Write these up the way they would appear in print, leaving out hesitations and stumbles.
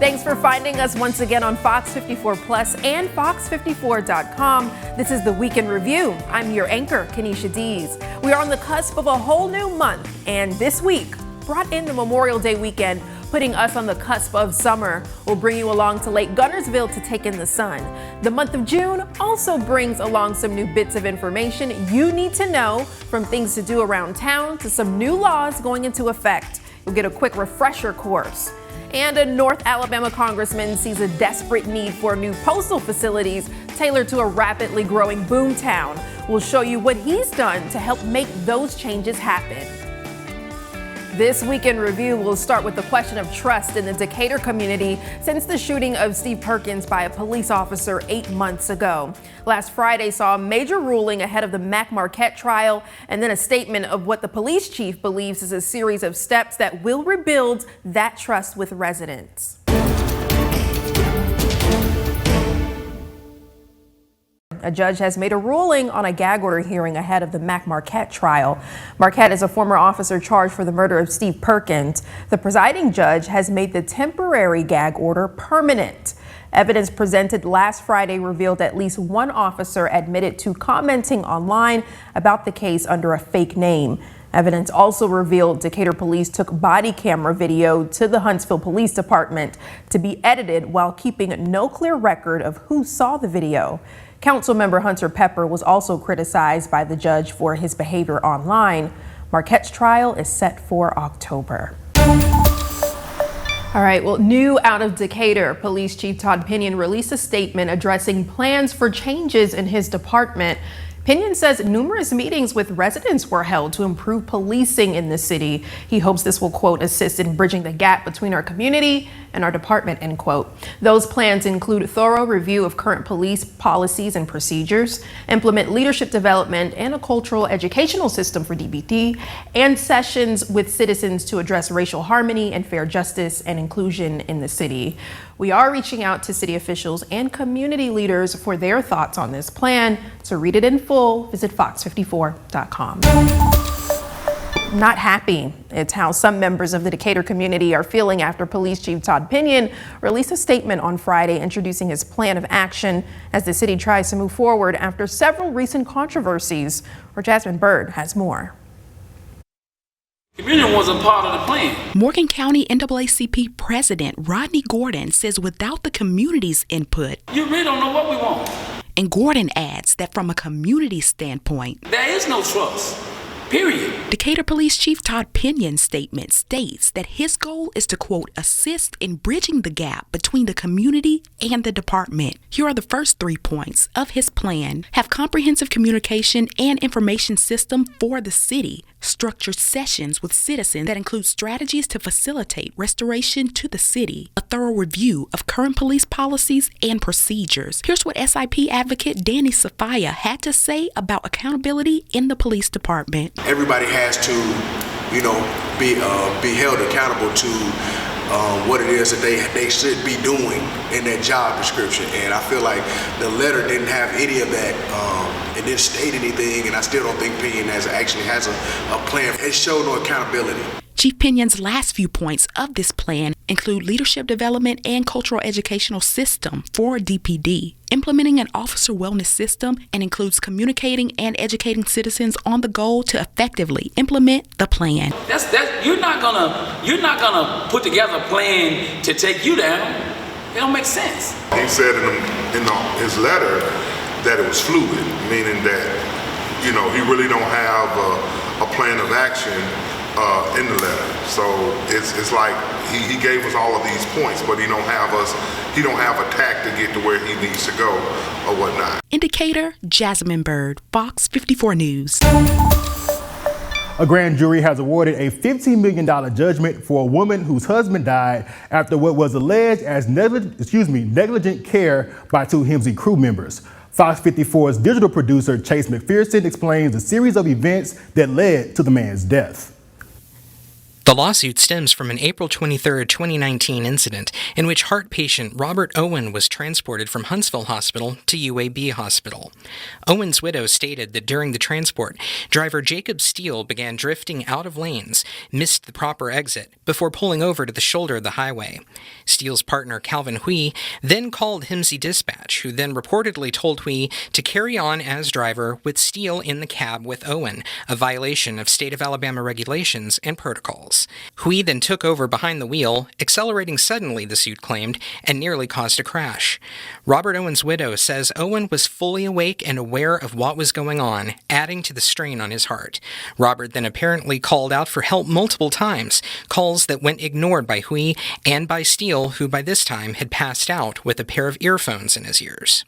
Thanks for finding us once again on Fox 54 Plus and Fox54.com. This is the Weekend Review. I'm your anchor, Kenesha Dees. We are on the cusp of a whole new month, and this week brought in the Memorial Day weekend, putting us on the cusp of summer. We'll bring you along to Lake Gunnersville to take in the sun. The month of June also brings along some new bits of information you need to know, from things to do around town to some new laws going into effect. You'll get a quick refresher course. And a North Alabama congressman sees a desperate need for new postal facilities tailored to a rapidly growing boomtown. We'll show you what he's done to help make those changes happen. This Weekend Review will start with the question of trust in the Decatur community since the shooting of Steve Perkins by a police officer 8 months ago. Last Friday saw a major ruling ahead of the Mac Marquette trial, and then a statement of what the police chief believes is a series of steps that will rebuild that trust with residents. A judge has made a ruling on a gag order hearing ahead of the Mac Marquette trial. Marquette is a former officer charged for the murder of Steve Perkins. The presiding judge has made the temporary gag order permanent. Evidence presented last Friday revealed at least one officer admitted to commenting online about the case under a fake name. Evidence also revealed Decatur police took body camera video to the Huntsville Police Department to be edited while keeping no clear record of who saw the video. Councilmember Hunter Pepper was also criticized by the judge for his behavior online. Marquette's trial is set for October. All right, well, new out of Decatur, Police Chief Todd Pinion released a statement addressing plans for changes in his department. Pinion says numerous meetings with residents were held to improve policing in the city. He hopes this will, quote, assist in bridging the gap between our community and our department, end quote. Those plans include thorough review of current police policies and procedures, implement leadership development and a cultural educational system for DBT, and sessions with citizens to address racial harmony and fair justice and inclusion in the city. We are reaching out to city officials and community leaders for their thoughts on this plan. To read it in full, visit Fox54.com. Not happy. It's how some members of the Decatur community are feeling after Police Chief Todd Pinion released a statement on Friday introducing his plan of action as the city tries to move forward after several recent controversies. Where Jasmine Bird has more. Community wasn't part of the plan. Morgan County NAACP President Rodney Gordon says without the community's input, you really don't know what we want. And Gordon adds that from a community standpoint, there is no trust. Period. Decatur Police Chief Todd Pinion's statement states that his goal is to, quote, assist in bridging the gap between the community and the department. Here are the first 3 points of his plan. Have comprehensive communication and information system for the city. Structured sessions with citizens that include strategies to facilitate restoration to the city. A thorough review of current police policies and procedures. Here's what SIP advocate Danny Safaya had to say about accountability in the police department. Everybody has to, be held accountable to what it is that they should be doing in their job description. And I feel like the letter didn't have any of that. It didn't state anything, and I still don't think Pinion actually has a plan. It showed no accountability. Chief Pinion's last few points of this plan include leadership development and cultural educational system for DPD, implementing an officer wellness system, and includes communicating and educating citizens on the goal to effectively implement the plan. You're not gonna put together a plan to take you down. It don't make sense. He said in his letter that it was fluid, meaning that he really don't have a plan of action in the letter. So it's like he gave us all of these points, but he don't have a tack to get to where he needs to go or whatnot. In Decatur, Jasmine Bird, Fox 54 News. A grand jury has awarded a $15 million judgment for a woman whose husband died after what was alleged as negligent care by 2 HIMSI crew members. Fox 54's digital producer Chase McPherson explains the series of events that led to the man's death. The lawsuit stems from an April 23, 2019 incident in which heart patient Robert Owen was transported from Huntsville Hospital to UAB Hospital. Owen's widow stated that during the transport, driver Jacob Steele began drifting out of lanes, missed the proper exit, before pulling over to the shoulder of the highway. Steele's partner Calvin Hui then called HIMSI Dispatch, who then reportedly told Hui to carry on as driver with Steele in the cab with Owen, a violation of state of Alabama regulations and protocols. Hui then took over behind the wheel, accelerating suddenly, the suit claimed, and nearly caused a crash. Robert Owen's widow says Owen was fully awake and aware of what was going on, adding to the strain on his heart. Robert then apparently called out for help multiple times, calls that went ignored by Hui and by Steele, who by this time had passed out with a pair of earphones in his ears.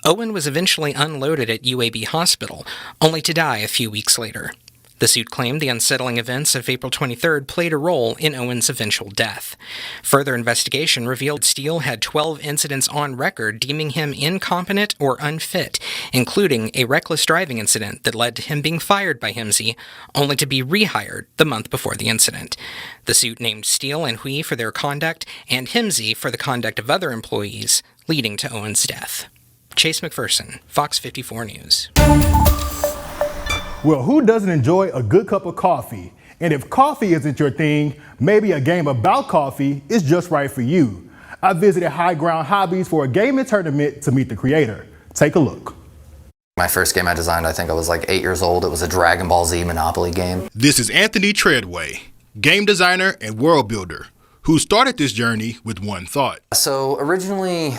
Owen was eventually unloaded at UAB Hospital, only to die a few weeks later. The suit claimed the unsettling events of April 23rd played a role in Owen's eventual death. Further investigation revealed Steele had 12 incidents on record deeming him incompetent or unfit, including a reckless driving incident that led to him being fired by HIMSI, only to be rehired the month before the incident. The suit named Steele and Hui for their conduct and HIMSI for the conduct of other employees, leading to Owen's death. Chase McPherson, Fox 54 News. Well, who doesn't enjoy a good cup of coffee? And if coffee isn't your thing, maybe a game about coffee is just right for you. I visited High Ground Hobbies for a gaming tournament to meet the creator. Take a look. My first game I designed, I think I was like 8 years old. It was a Dragon Ball Z Monopoly game. This is Anthony Treadway, game designer and world builder, who started this journey with one thought. So originally,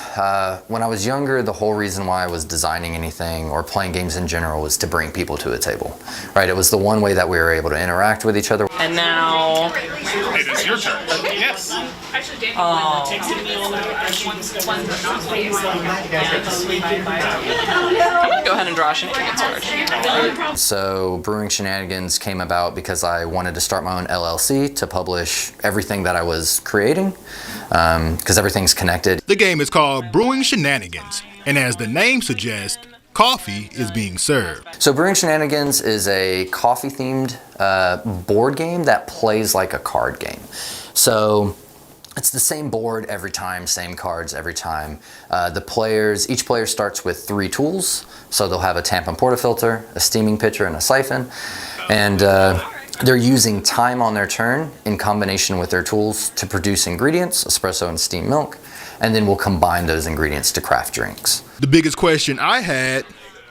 when I was younger, the whole reason why I was designing anything or playing games in general was to bring people to a table, right? It was the one way that we were able to interact with each other. And now it is your turn. Yes. I'm gonna go ahead and draw a shenanigans card. So Brewing Shenanigans came about because I wanted to start my own LLC to publish everything that I was creating, because everything's connected. The game is called Brewing Shenanigans, and as the name suggests, coffee is being served. So Brewing Shenanigans is a coffee-themed board game that plays like a card game. So it's the same board every time, same cards every time. Each player starts with 3 tools. So they'll have a tampon portafilter, a steaming pitcher, and a siphon. And they're using time on their turn in combination with their tools to produce ingredients, espresso and steamed milk, and then we'll combine those ingredients to craft drinks. The biggest question I had,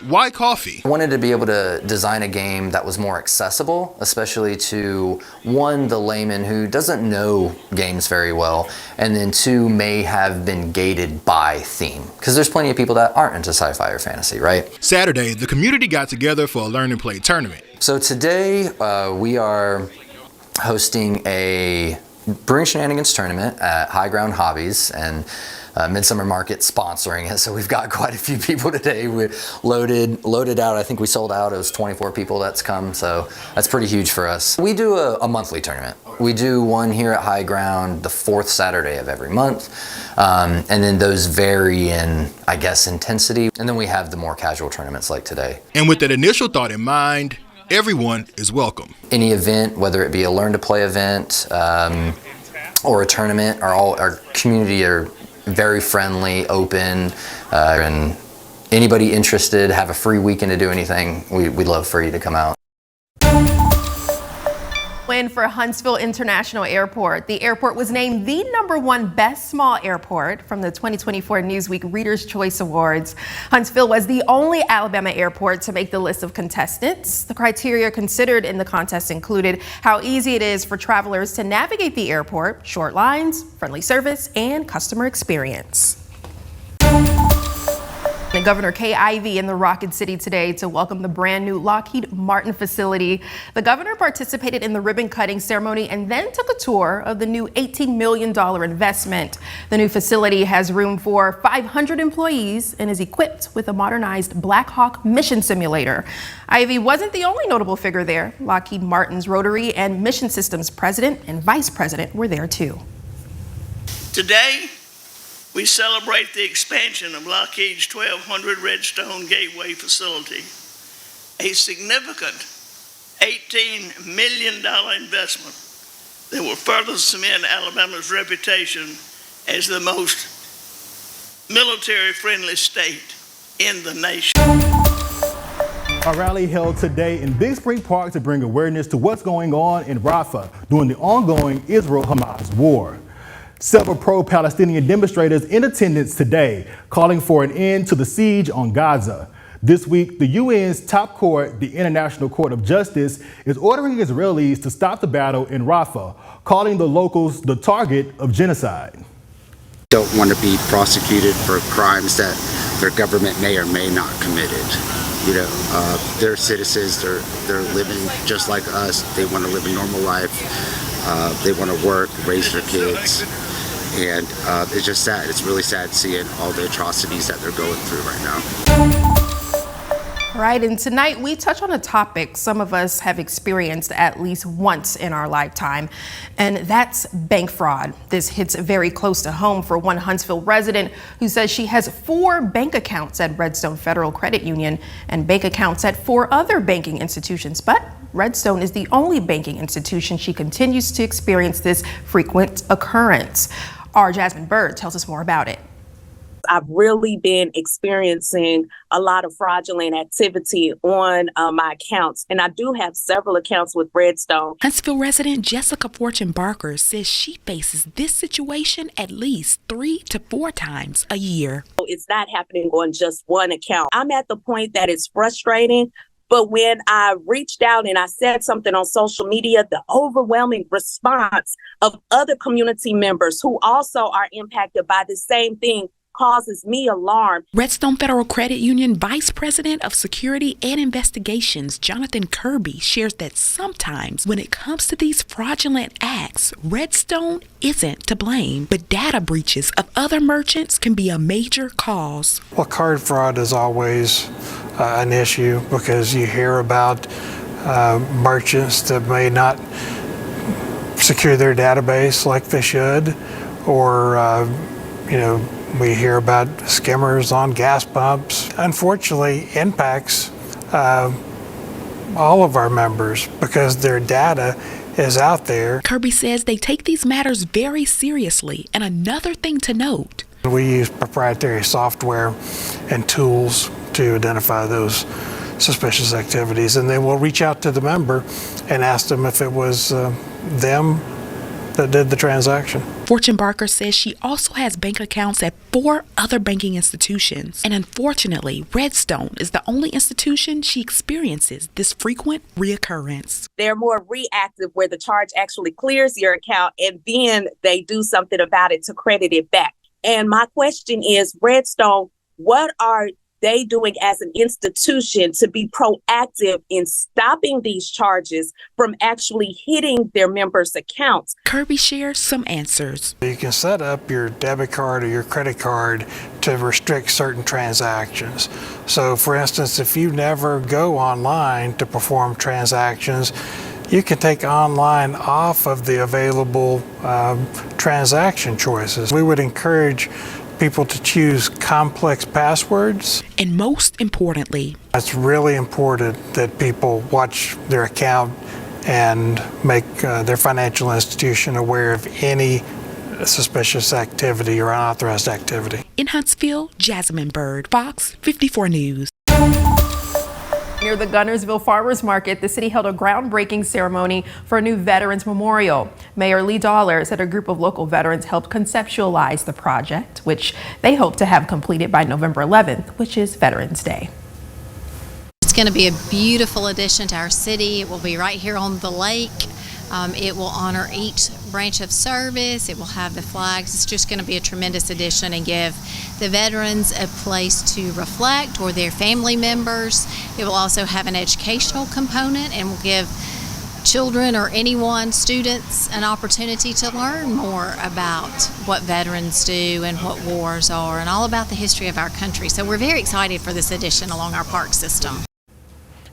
why coffee? I wanted to be able to design a game that was more accessible, especially to, 1, the layman who doesn't know games very well, and then 2, may have been gated by theme. Because there's plenty of people that aren't into sci-fi or fantasy, right? Saturday, the community got together for a Learn and Play tournament. So today, we are hosting a Brewing Shenanigans tournament at High Ground Hobbies, and Midsummer Market sponsoring it. So we've got quite a few people today. We're loaded out. I think we sold out. It was 24 people that's come. So that's pretty huge for us. We do a monthly tournament. We do one here at High Ground the 4th Saturday of every month. And then those vary in, I guess, intensity. And then we have the more casual tournaments like today. And with that initial thought in mind, everyone is welcome. Any event, whether it be a Learn to Play event or a tournament, our community are very friendly, open, and anybody interested, have a free weekend to do anything, we'd love for you to come out. Win for Huntsville International Airport. The airport was named the #1 best small airport from the 2024 Newsweek Reader's Choice Awards. Huntsville was the only Alabama airport to make the list of contestants. The criteria considered in the contest included how easy it is for travelers to navigate the airport, short lines, friendly service, and customer experience. And Governor Kay Ivey in the Rocket City today to welcome the brand new Lockheed Martin facility. The governor participated in the ribbon cutting ceremony and then took a tour of the new $18 million investment. The new facility has room for 500 employees and is equipped with a modernized Black Hawk mission simulator. Ivey wasn't the only notable figure there. Lockheed Martin's Rotary and Mission Systems president and vice president were there too. Today, we celebrate the expansion of Lockheed's 1,200 Redstone Gateway facility, a significant $18 million investment that will further cement Alabama's reputation as the most military-friendly state in the nation. A rally held today in Big Spring Park to bring awareness to what's going on in Rafah during the ongoing Israel-Hamas war. Several pro-Palestinian demonstrators in attendance today, calling for an end to the siege on Gaza. This week, the UN's top court, the International Court of Justice, is ordering Israelis to stop the battle in Rafah, calling the locals the target of genocide. Don't want to be prosecuted for crimes that their government may or may not committed. You know, they're citizens, they're living just like us. They want to live a normal life. They want to work, raise their kids. And it's just sad. It's really sad seeing all the atrocities that they're going through right now. Right, and tonight we touch on a topic some of us have experienced at least once in our lifetime, and that's bank fraud. This hits very close to home for one Huntsville resident who says she has 4 bank accounts at Redstone Federal Credit Union and bank accounts at 4 other banking institutions, but Redstone is the only banking institution she continues to experience this frequent occurrence. Our Jasmine Bird tells us more about it. I've really been experiencing a lot of fraudulent activity on my accounts, and I do have several accounts with Redstone. Huntsville resident Jessica Fortune Barker says she faces this situation at least 3 to 4 times a year. It's not happening on just one account. I'm at the point that it's frustrating, but when I reached out and I said something on social media, the overwhelming response of other community members who also are impacted by the same thing causes me alarm. Redstone Federal Credit Union Vice President of Security and Investigations, Jonathan Kirby, shares that sometimes when it comes to these fraudulent acts, Redstone isn't to blame, but data breaches of other merchants can be a major cause. Well, card fraud is always an issue because you hear about merchants that may not secure their database like they should, or we hear about skimmers on gas pumps. Unfortunately, impacts all of our members because their data is out there. Kirby says they take these matters very seriously. And another thing to note, we use proprietary software and tools to identify those suspicious activities, and then we'll reach out to the member and ask them if it was them that did the transaction. Fortune Barker says she also has bank accounts at 4 other banking institutions. And unfortunately, Redstone is the only institution she experiences this frequent reoccurrence. They're more reactive where the charge actually clears your account and then they do something about it to credit it back. And my question is, Redstone, what are they doing as an institution to be proactive in stopping these charges from actually hitting their members' accounts? Kirby shares some answers. You can set up your debit card or your credit card to restrict certain transactions. So for instance, if you never go online to perform transactions, you can take online off of the available transaction choices. We would encourage people to choose complex passwords. And most importantly, it's really important that people watch their account and make their financial institution aware of any suspicious activity or unauthorized activity. In Huntsville, Jasmine Bird, Fox 54 News. Near the Gunnersville Farmers Market, the city held a groundbreaking ceremony for a new Veterans Memorial. Mayor Lee Dollar said a group of local veterans helped conceptualize the project, which they hope to have completed by November 11th, which is Veterans Day. It's going to be a beautiful addition to our city. It will be right here on the lake. It will honor each branch of service. It will have the flags. It's just going to be a tremendous addition and give the veterans a place to reflect, or their family members. It will also have an educational component and will give children or anyone, students, an opportunity to learn more about what veterans do and what wars are and all about the history of our country. So we're very excited for this addition along our park system.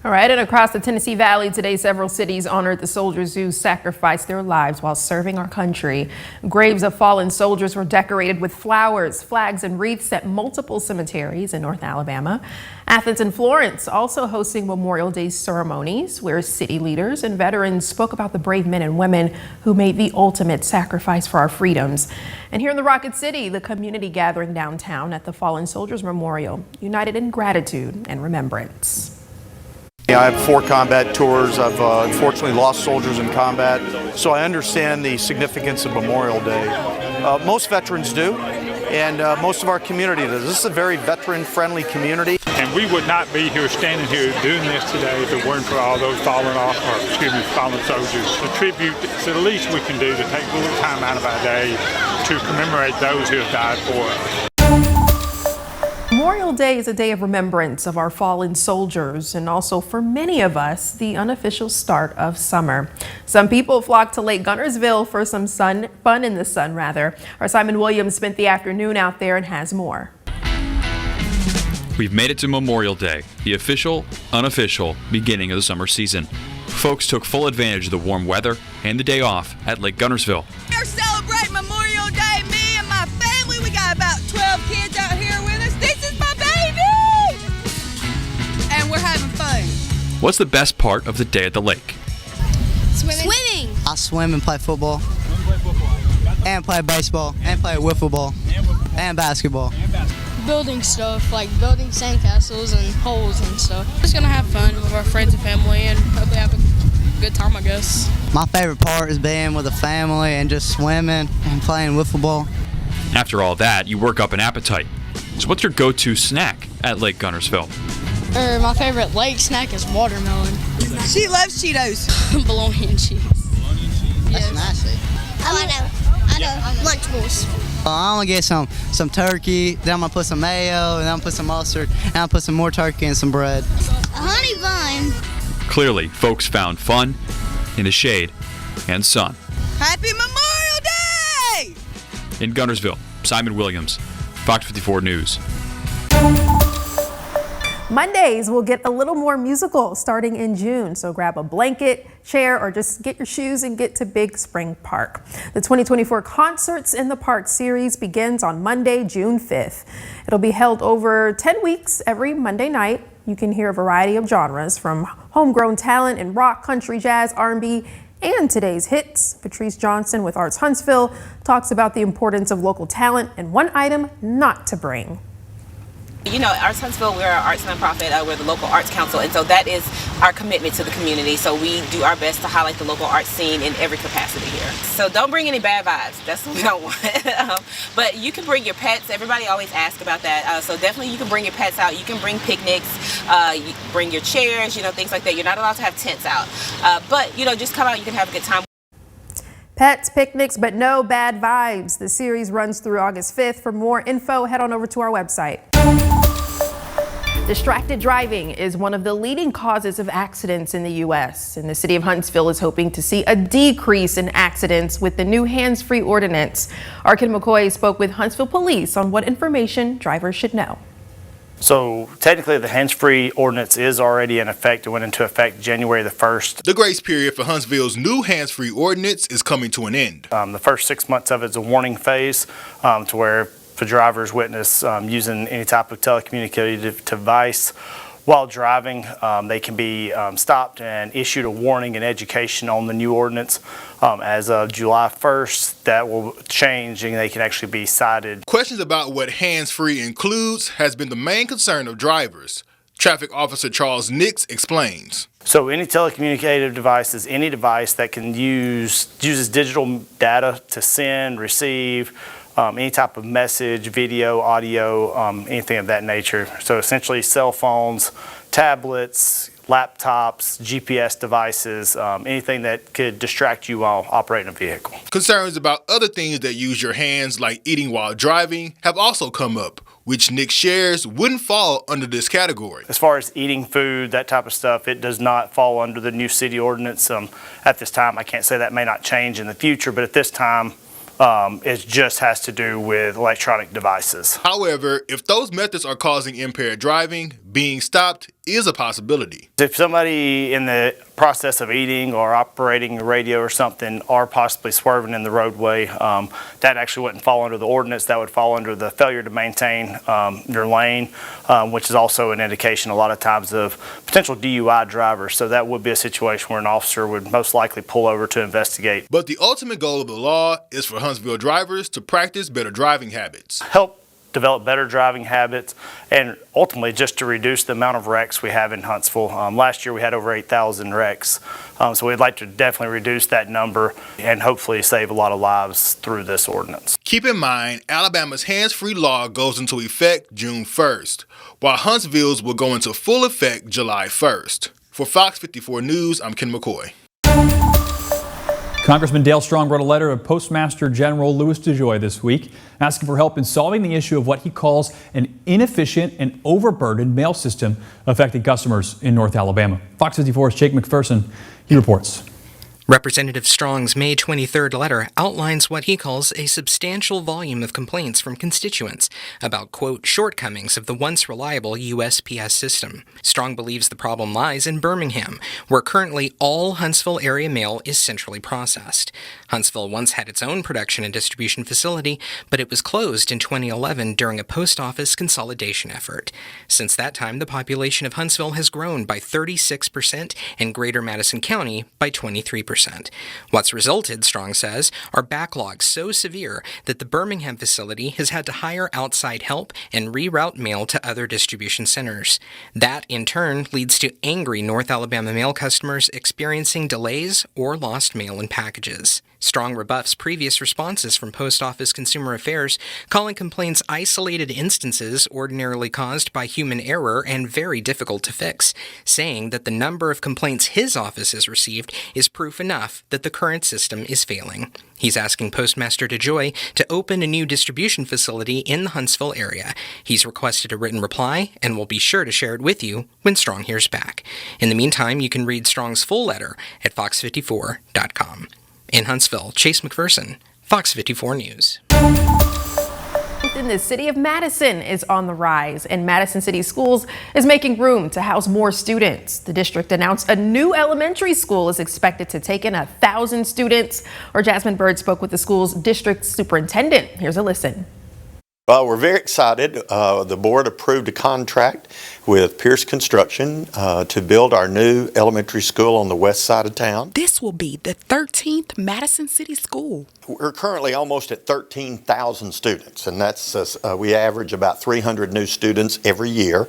All right, and across the Tennessee Valley today, several cities honored the soldiers who sacrificed their lives while serving our country. Graves of fallen soldiers were decorated with flowers, flags, and wreaths at multiple cemeteries in North Alabama. Athens and Florence also hosting Memorial Day ceremonies where city leaders and veterans spoke about the brave men and women who made the ultimate sacrifice for our freedoms. And here in the Rocket City, the community gathering downtown at the Fallen Soldiers Memorial, united in gratitude and remembrance. I have 4 combat tours. I've unfortunately lost soldiers in combat, so I understand the significance of Memorial Day. Most veterans do, and most of our community does. This is a very veteran-friendly community. And we would not be here standing here doing this today if it weren't for all those fallen soldiers. The tribute, it's the least we can do to take a little time out of our day to commemorate those who have died for us. Memorial Day is a day of remembrance of our fallen soldiers and also for many of us, the unofficial start of summer. Some people flock to Lake Guntersville for some fun in the sun. Our Simon Williams spent the afternoon out there and has more. We've made it to Memorial Day, the official, unofficial beginning of the summer season. Folks took full advantage of the warm weather and the day off at Lake Guntersville. We're celebrating Memorial Day, me and my family. We got about 12 kids out here with us. This is my baby! And we're having fun. What's the best part of the day at the lake? Swimming. I swim and play football. And play baseball. And play wiffle ball. And basketball. Building stuff, like building sandcastles and holes and stuff. Just gonna have fun with our friends and family and hopefully have a good time, I guess. My favorite part is being with the family and just swimming and playing wiffle ball. After all that, you work up an appetite. So what's your go-to snack at Lake Guntersville? My favorite lake snack is watermelon. She loves Cheetos. Bologna and cheese. That's nasty. Oh, I know. Lunchables. I'm gonna get some turkey, then I'm gonna put some mayo, and then I'm gonna put some mustard, and I'll put some more turkey and some bread. A honey bun. Clearly, folks found fun in the shade and sun. Happy Memorial Day! In Guntersville, Simon Williams, Fox 54 News. Mondays will get a little more musical starting in June, so grab a blanket, chair, or just get your shoes and get to Big Spring Park. The 2024 Concerts in the Park series begins on Monday, June 5th. It'll be held over 10 weeks every Monday night. You can hear a variety of genres from homegrown talent in rock, country, jazz, R&B, and today's hits. Patrice Johnson with Arts Huntsville talks about the importance of local talent and one item not to bring. You know, Arts Huntsville, we're an arts nonprofit. We're the local arts council, and so that is our commitment to the community. So we do our best to highlight the local arts scene in every capacity here. So don't bring any bad vibes. That's what we don't want. But you can bring your pets. Everybody always asks about that. So definitely you can bring your pets out. You can bring picnics, you bring your chairs, you know, things like that. You're not allowed to have tents out. But, you know, just come out. You can have a good time. Pets, picnics, but no bad vibes. The series runs through August 5th. For more info, head on over to our website. Distracted driving is one of the leading causes of accidents in the U.S., and the city of Huntsville is hoping to see a decrease in accidents with the new hands-free ordinance. Arkin McCoy spoke with Huntsville Police on what information drivers should know. So technically the hands-free ordinance is already in effect. It went into effect January the 1st. The grace period for Huntsville's new hands-free ordinance is coming to an end. The first 6 months of it is a warning phase to where if a driver's witness using any type of telecommunicative device while driving, they can be stopped and issued a warning and education on the new ordinance. As of July 1st, that will change and they can actually be cited. Questions about what hands-free includes has been the main concern of drivers. Traffic Officer Charles Nix explains. So any telecommunicative device is any device that can uses digital data to send, receive, any type of message, video, audio, anything of that nature. So essentially cell phones, tablets, laptops, GPS devices, anything that could distract you while operating a vehicle. Concerns about other things that use your hands, like eating while driving, have also come up, which Nick shares wouldn't fall under this category. As far as eating food, that type of stuff, it does not fall under the new city ordinance. At this time, I can't say that may not change in the future, but at this time, it just has to do with electronic devices. However, if those methods are causing impaired driving, being stopped is a possibility. If somebody in the process of eating or operating a radio or something are possibly swerving in the roadway, that actually wouldn't fall under the ordinance. That would fall under the failure to maintain your lane, which is also an indication a lot of times of potential DUI drivers. So that would be a situation where an officer would most likely pull over to investigate. But the ultimate goal of the law is for Huntsville drivers to practice better driving habits. Help develop better driving habits, and ultimately just to reduce the amount of wrecks we have in Huntsville. Last year we had over 8,000 wrecks, so we'd like to definitely reduce that number and hopefully save a lot of lives through this ordinance. Keep in mind, Alabama's hands-free law goes into effect June 1st, while Huntsville's will go into full effect July 1st. For Fox 54 News, I'm Ken McCoy. Congressman Dale Strong wrote a letter to Postmaster General Louis DeJoy this week, asking for help in solving the issue of what he calls an inefficient and overburdened mail system affecting customers in North Alabama. Fox 54's Jake McPherson, he reports. Representative Strong's May 23rd letter outlines what he calls a substantial volume of complaints from constituents about, quote, shortcomings of the once reliable USPS system. Strong believes the problem lies in Birmingham, where currently all Huntsville area mail is centrally processed. Huntsville once had its own production and distribution facility, but it was closed in 2011 during a post office consolidation effort. Since that time, the population of Huntsville has grown by 36% and Greater Madison County by 23%. What's resulted, Strong says, are backlogs so severe that the Birmingham facility has had to hire outside help and reroute mail to other distribution centers. That, in turn, leads to angry North Alabama mail customers experiencing delays or lost mail and packages. Strong rebuffs previous responses from Post Office Consumer Affairs, calling complaints isolated instances ordinarily caused by human error and very difficult to fix, saying that the number of complaints his office has received is proof enough that the current system is failing. He's asking Postmaster DeJoy to open a new distribution facility in the Huntsville area. He's requested a written reply and will be sure to share it with you when Strong hears back. In the meantime, you can read Strong's full letter at fox54.com. In Huntsville, Chase McPherson, Fox 54 News. In the city of Madison is on the rise, and Madison City Schools is making room to house more students. The district announced a new elementary school is expected to take in 1,000 students. Our Jasmine Bird spoke with the school's district superintendent. Here's a listen. Well, we're very excited. The board approved a contract with Pierce Construction to build our new elementary school on the west side of town. This will be the 13th Madison City School. We're currently almost at 13,000 students, and that's we average about 300 new students every year.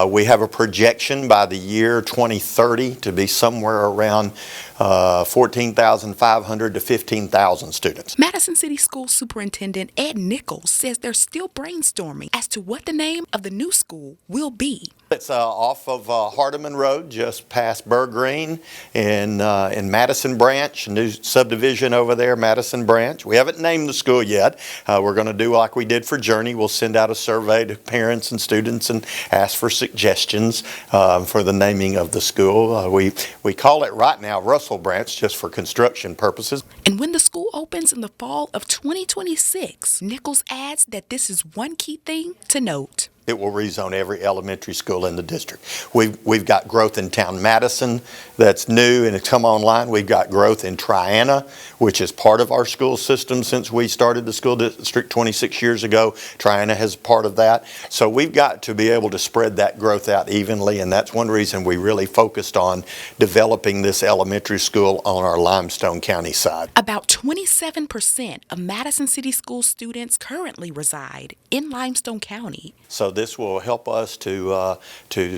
We have a projection by the year 2030 to be somewhere around 14,500 to 15,000 students. Madison City School Superintendent Ed Nichols says they're still brainstorming as to what the name of the new school will be. It's off of Hardeman Road, just past Burr Green in Madison Branch, a new subdivision over there, Madison Branch. We haven't named the school yet. We're going to do like we did for Journey. We'll send out a survey to parents and students and ask for suggestions for the naming of the school. We call it right now Russell Branch, just for construction purposes. And when the school opens in the fall of 2026, Nichols adds that this is one key thing to note. It will rezone every elementary school in the district. We've got growth in Town Madison that's new and it's come online. We've got growth in Triana, which is part of our school system since we started the school district 26 years ago. Triana has part of that. So we've got to be able to spread that growth out evenly, and that's one reason we really focused on developing this elementary school on our Limestone County side. About 27% of Madison City School students currently reside in Limestone County. So this will help us to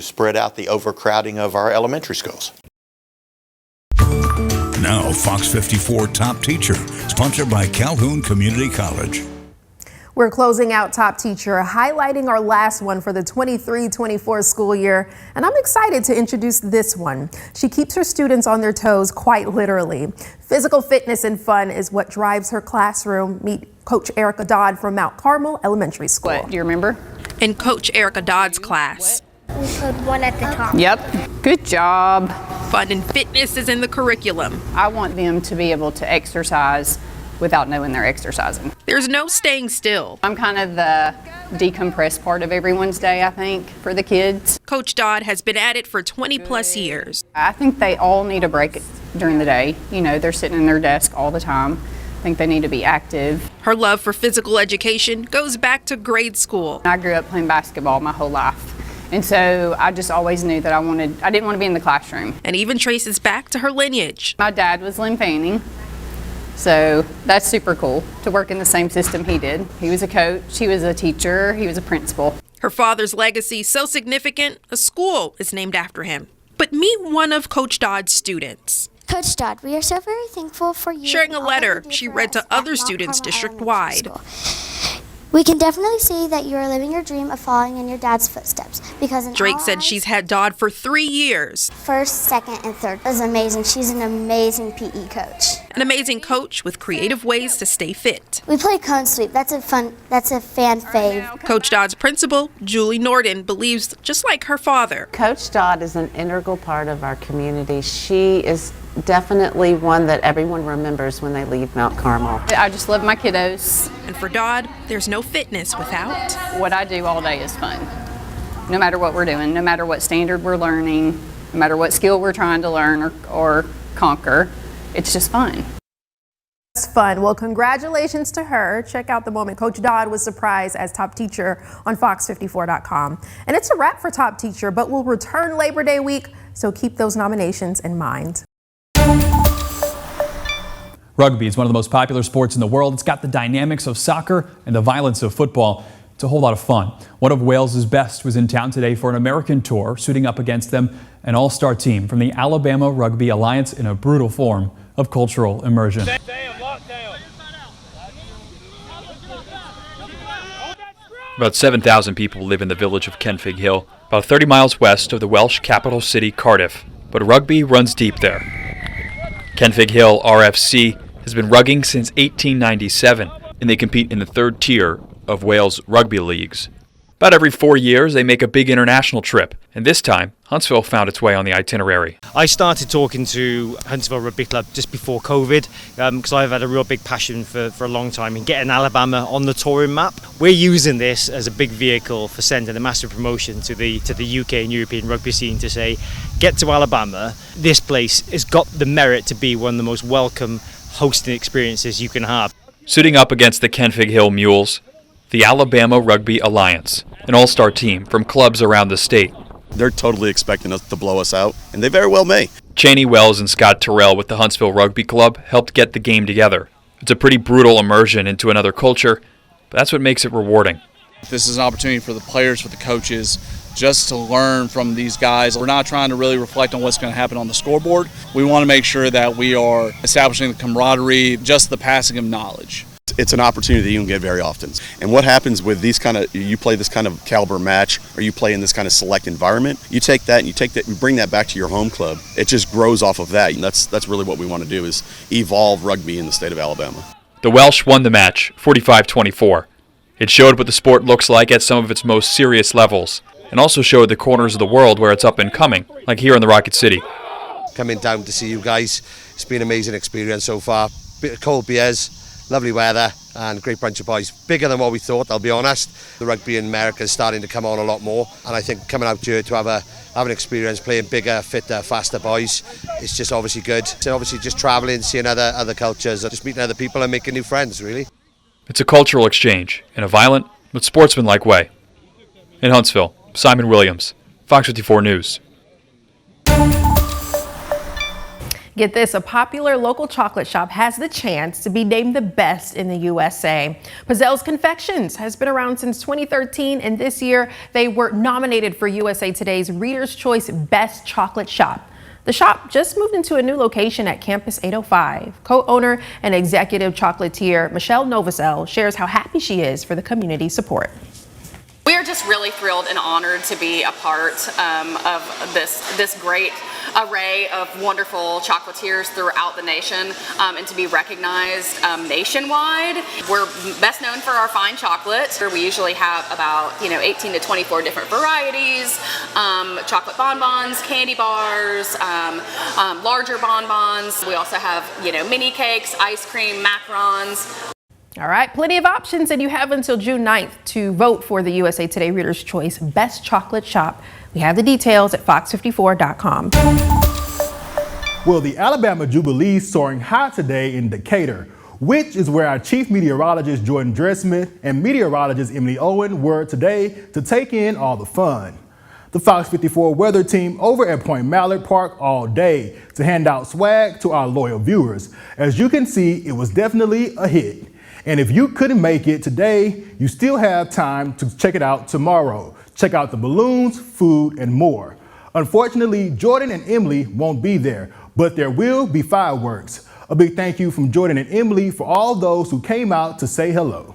spread out the overcrowding of our elementary schools. Now, Fox 54 Top Teacher, sponsored by Calhoun Community College. We're closing out Top Teacher, highlighting our last one for the 23-24 school year, and I'm excited to introduce this one. She keeps her students on their toes quite literally. Physical fitness and fun is what drives her classroom. Meet Coach Erica Dodd from Mount Carmel Elementary School. What, do you remember? In Coach Erica Dodd's class. We put one at the top. Yep, good job. Fun and fitness is in the curriculum. I want them to be able to exercise without knowing they're exercising. There's no staying still. I'm kind of the decompress part of everyone's day, I think, for the kids. Coach Dodd has been at it for 20 plus years. I think they all need a break during the day. You know, they're sitting in their desk all the time. I think they need to be active. Her love for physical education goes back to grade school. I grew up playing basketball my whole life. And so I just always knew that I didn't want to be in the classroom. And even traces back to her lineage. My dad was Lynn Fanning. So that's super cool to work in the same system he did. He was a coach, he was a teacher, he was a principal. Her father's legacy so significant, a school is named after him. But meet one of Coach Dodd's students. Coach Dodd, we are so very thankful for you. Sharing a letter she read to other students district-wide. We can definitely see that you are living your dream of following in your dad's footsteps. Because Drake said she's had Dodd for 3 years. First, second, and third. That's amazing. She's an amazing PE coach. An amazing coach with creative ways to stay fit. We play cone sweep. That's a fan fave. Coach Dodd's principal, Julie Norton, believes just like her father. Coach Dodd is an integral part of our community. She is definitely one that everyone remembers when they leave Mount Carmel. I just love my kiddos. And for Dodd, there's no fitness without. What I do all day is fun. No matter what we're doing, no matter what standard we're learning, no matter what skill we're trying to learn or conquer, it's just fun. It's fun. Well, congratulations to her. Check out the moment Coach Dodd was surprised as top teacher on fox54.com. And it's a wrap for top teacher, but we'll return Labor Day week, so keep those nominations in mind. Rugby is one of the most popular sports in the world. It's got the dynamics of soccer and the violence of football. It's a whole lot of fun. One of Wales's best was in town today for an American tour, suiting up against them an all-star team from the Alabama Rugby Alliance in a brutal form of cultural immersion. About 7,000 people live in the village of Kenfig Hill, about 30 miles west of the Welsh capital city Cardiff. But rugby runs deep there. Kenfig Hill RFC has been rugging since 1897, and they compete in the third tier of Wales rugby leagues. About every 4 years, they make a big international trip, and this time, Huntsville found its way on the itinerary. I started talking to Huntsville Rugby Club just before COVID because I've had a real big passion for a long time in getting Alabama on the touring map. We're using this as a big vehicle for sending a massive promotion to the UK and European rugby scene to say, get to Alabama. This place has got the merit to be one of the most welcome hosting experiences you can have. Suiting up against the Kenfig Hill Mules, the Alabama Rugby Alliance, an all-star team from clubs around the state. They're totally expecting us to blow us out, and they very well may. Cheney Wells and Scott Terrell with the Huntsville Rugby Club helped get the game together. It's a pretty brutal immersion into another culture, but that's what makes it rewarding. This is an opportunity for the players, for the coaches, just to learn from these guys. We're not trying to really reflect on what's going to happen on the scoreboard. We want to make sure that we are establishing the camaraderie, just the passing of knowledge. It's an opportunity that you don't get very often. And what happens with these you play this kind of caliber match, or you play in this kind of select environment, you take that and you bring that back to your home club. It just grows off of that. And that's really what we want to do, is evolve rugby in the state of Alabama. The Welsh won the match, 45-24. It showed what the sport looks like at some of its most serious levels, and also showed the corners of the world where it's up and coming, like here in the Rocket City. Coming down to see you guys, it's been an amazing experience so far. Bit of cold beers, lovely weather, and a great bunch of boys. Bigger than what we thought, I'll be honest. The rugby in America is starting to come on a lot more, and I think coming out here to have an experience playing bigger, fitter, faster boys, it's just obviously good. So obviously just travelling, seeing other cultures, just meeting other people and making new friends, really. It's a cultural exchange in a violent but sportsmanlike way. In Huntsville, Simon Williams, Fox 54 News. Get this, a popular local chocolate shop has the chance to be named the best in the USA. Pizel's Confections has been around since 2013, and this year they were nominated for USA Today's Reader's Choice Best Chocolate Shop. The shop just moved into a new location at Campus 805. Co-owner and executive chocolatier Michelle Novosel shares how happy she is for the community support. We're just really thrilled and honored to be a part of this great array of wonderful chocolatiers throughout the nation, and to be recognized nationwide. We're best known for our fine chocolate. We usually have about 18 to 24 different varieties, chocolate bonbons, candy bars, larger bonbons. We also have mini cakes, ice cream, macarons. All right, plenty of options, and you have until June 9th to vote for the USA Today Reader's Choice Best Chocolate Shop. We have the details at fox54.com. Well, the Alabama Jubilee is soaring high today in Decatur, which is where our chief meteorologist Jordan Dressman and meteorologist Emily Owen were today to take in all the fun. The Fox 54 weather team over at Point Mallard Park all day to hand out swag to our loyal viewers. As you can see, it was definitely a hit. And if you couldn't make it today, you still have time to check it out tomorrow. Check out the balloons, food, and more. Unfortunately, Jordan and Emily won't be there, but there will be fireworks. A big thank you from Jordan and Emily for all those who came out to say hello.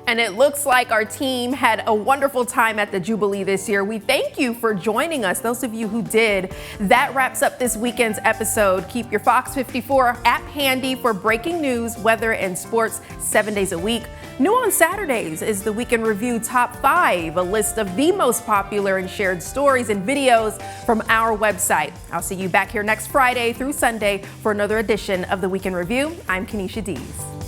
And it looks like our team had a wonderful time at the Jubilee this year. We thank you for joining us, those of you who did. That wraps up this weekend's episode. Keep your Fox 54 app handy for breaking news, weather, and sports 7 days a week. New on Saturdays is the Weekend Review Top 5, a list of the most popular and shared stories and videos from our website. I'll see you back here next Friday through Sunday for another edition of the Weekend Review. I'm Kenesha Dees.